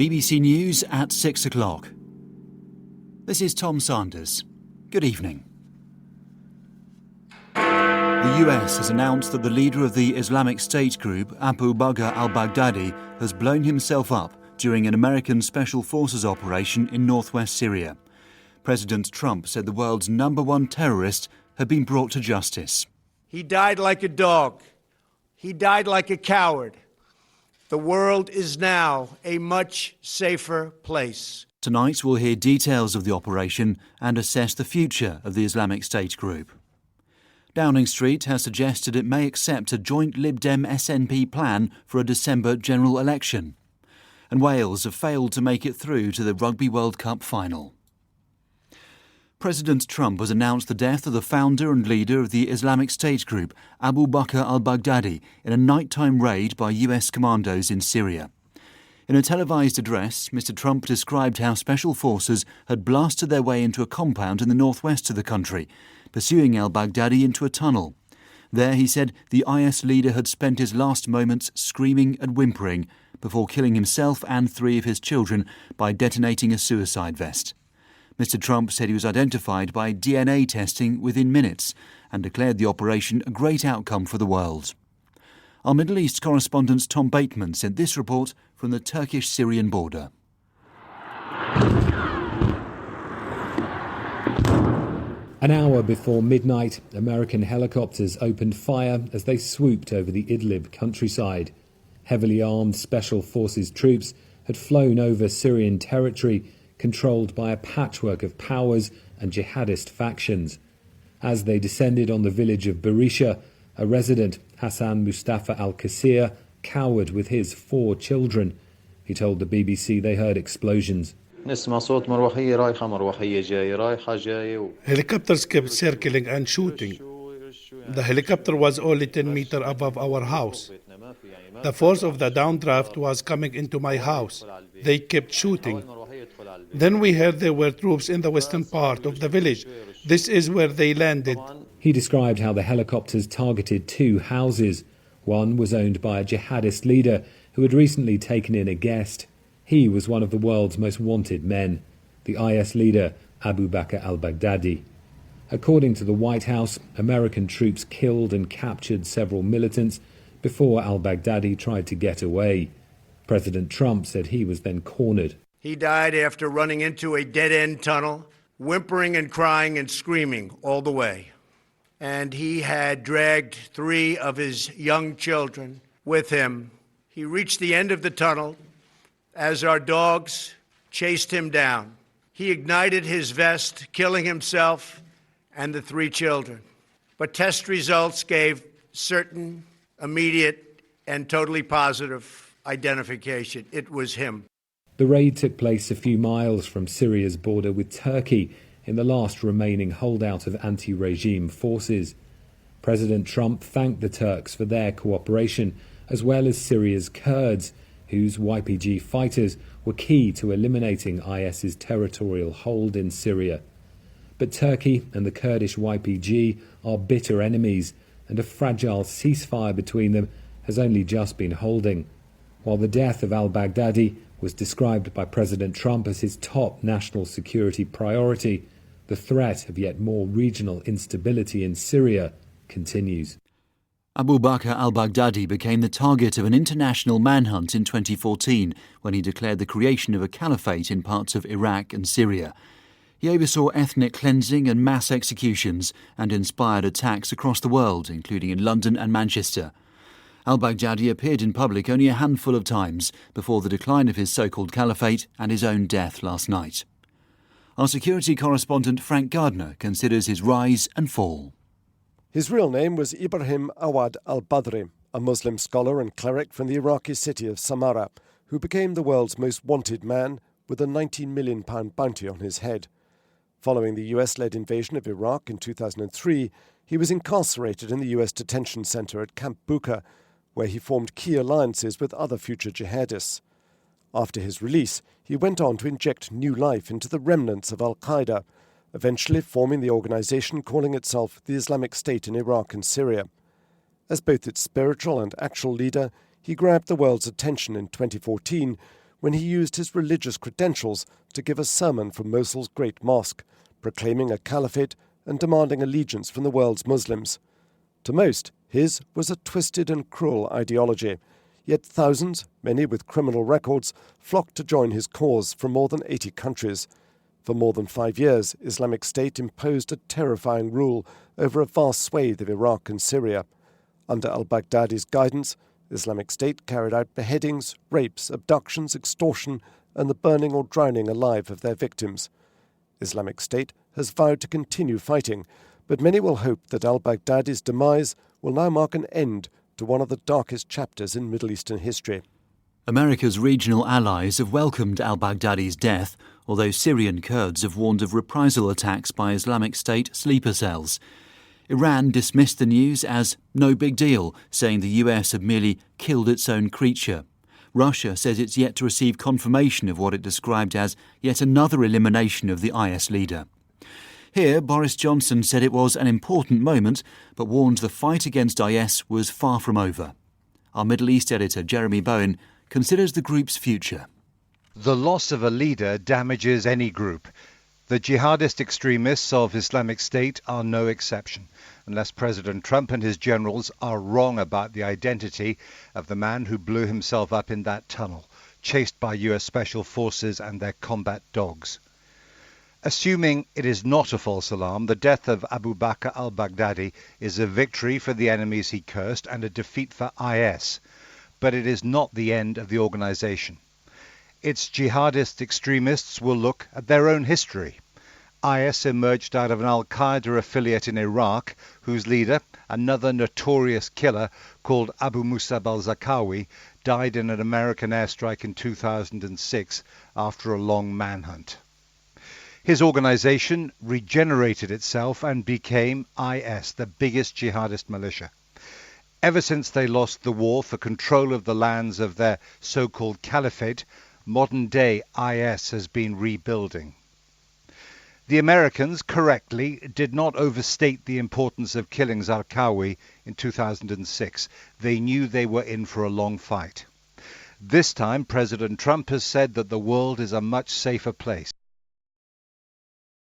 BBC News at 6 o'clock. This is Tom Sanders. Good evening. The US has announced that the leader of the Islamic State group, Abu Bakr al-Baghdadi, has blown himself up during an American Special Forces operation in northwest Syria. President Trump said the world's #1 terrorist had been brought to justice. He died like a dog. He died like a coward. The world is now a much safer place. Tonight we'll hear details of the operation and assess the future of the Islamic State group. Downing Street has suggested it may accept a joint Lib Dem SNP plan for a December general election. And Wales have failed to make it through to the Rugby World Cup final. President Trump has announced the death of the founder and leader of the Islamic State group, Abu Bakr al-Baghdadi, in a nighttime raid by US commandos in Syria. In a televised address, Mr. Trump described how special forces had blasted their way into a compound in the northwest of the country, pursuing al-Baghdadi into a tunnel. There, he said, the IS leader had spent his last moments screaming and whimpering before killing himself and 3 of his children by detonating a suicide vest. Mr. Trump said he was identified by DNA testing within minutes and declared the operation a great outcome for the world. Our Middle East correspondent Tom Bateman sent this report from the Turkish-Syrian border. An hour before midnight, American helicopters opened fire as they swooped over the Idlib countryside. Heavily armed Special Forces troops had flown over Syrian territory controlled by a patchwork of powers and jihadist factions. As they descended on the village of Berisha, a resident, Hassan Mustafa al-Qasir, cowered with his 4 children. He told the BBC they heard explosions. Helicopters kept circling and shooting. The helicopter was only 10 meters above our house. The force of the downdraft was coming into my house. They kept shooting. Then we heard there were troops in the western part of the village. This is where they landed. He described how the helicopters targeted 2 houses. One was owned by a jihadist leader who had recently taken in a guest. He was one of the world's most wanted men, the IS leader Abu Bakr al-Baghdadi. According to the White House, American troops killed and captured several militants before al-Baghdadi tried to get away. President Trump said he was then cornered. He died after running into a dead-end tunnel, whimpering and crying and screaming all the way. And he had dragged 3 of his young children with him. He reached the end of the tunnel as our dogs chased him down. He ignited his vest, killing himself and the 3 children. But test results gave certain, immediate, and totally positive identification. It was him. The raid took place a few miles from Syria's border with Turkey, in the last remaining holdout of anti-regime forces. President Trump thanked the Turks for their cooperation, as well as Syria's Kurds, whose YPG fighters were key to eliminating IS's territorial hold in Syria. But Turkey and the Kurdish YPG are bitter enemies, and a fragile ceasefire between them has only just been holding. While the death of al-Baghdadi was described by President Trump as his top national security priority, the threat of yet more regional instability in Syria continues. Abu Bakr al-Baghdadi became the target of an international manhunt in 2014 when he declared the creation of a caliphate in parts of Iraq and Syria. He oversaw ethnic cleansing and mass executions and inspired attacks across the world, including in London and Manchester. Al-Baghdadi appeared in public only a handful of times before the decline of his so-called caliphate and his own death last night. Our security correspondent Frank Gardner considers his rise and fall. His real name was Ibrahim Awad al-Badri, a Muslim scholar and cleric from the Iraqi city of Samarra, who became the world's most wanted man with a £19 million bounty on his head. Following the US-led invasion of Iraq in 2003, he was incarcerated in the US detention center at Camp Bucca, where he formed key alliances with other future jihadists. After his release, he went on to inject new life into the remnants of al-Qaeda, eventually forming the organization calling itself the Islamic State in Iraq and Syria. As both its spiritual and actual leader, he grabbed the world's attention in 2014 when he used his religious credentials to give a sermon from Mosul's Great Mosque, proclaiming a caliphate and demanding allegiance from the world's Muslims. To most, his was a twisted and cruel ideology, yet thousands, many with criminal records, flocked to join his cause from more than 80 countries. For more than 5 years, Islamic State imposed a terrifying rule over a vast swathe of Iraq and Syria. Under al-Baghdadi's guidance, Islamic State carried out beheadings, rapes, abductions, extortion, and the burning or drowning alive of their victims. Islamic State has vowed to continue fighting, but many will hope that al-Baghdadi's demise will now mark an end to one of the darkest chapters in Middle Eastern history. America's regional allies have welcomed al-Baghdadi's death, although Syrian Kurds have warned of reprisal attacks by Islamic State sleeper cells. Iran dismissed the news as no big deal, saying the US had merely killed its own creature. Russia says it's yet to receive confirmation of what it described as yet another elimination of the IS leader. Here, Boris Johnson said it was an important moment, but warned the fight against IS was far from over. Our Middle East editor, Jeremy Bowen, considers the group's future. The loss of a leader damages any group. The jihadist extremists of Islamic State are no exception, unless President Trump and his generals are wrong about the identity of the man who blew himself up in that tunnel, chased by US Special Forces and their combat dogs. Assuming it is not a false alarm, the death of Abu Bakr al-Baghdadi is a victory for the enemies he cursed and a defeat for IS, but it is not the end of the organization. Its jihadist extremists will look at their own history. IS emerged out of an al-Qaeda affiliate in Iraq, whose leader, another notorious killer called Abu Musab al-Zarqawi, died in an American airstrike in 2006 after a long manhunt. His organization regenerated itself and became IS, the biggest jihadist militia. Ever since they lost the war for control of the lands of their so-called caliphate, modern-day IS has been rebuilding. The Americans, correctly, did not overstate the importance of killing Zarqawi in 2006. They knew they were in for a long fight. This time, President Trump has said that the world is a much safer place.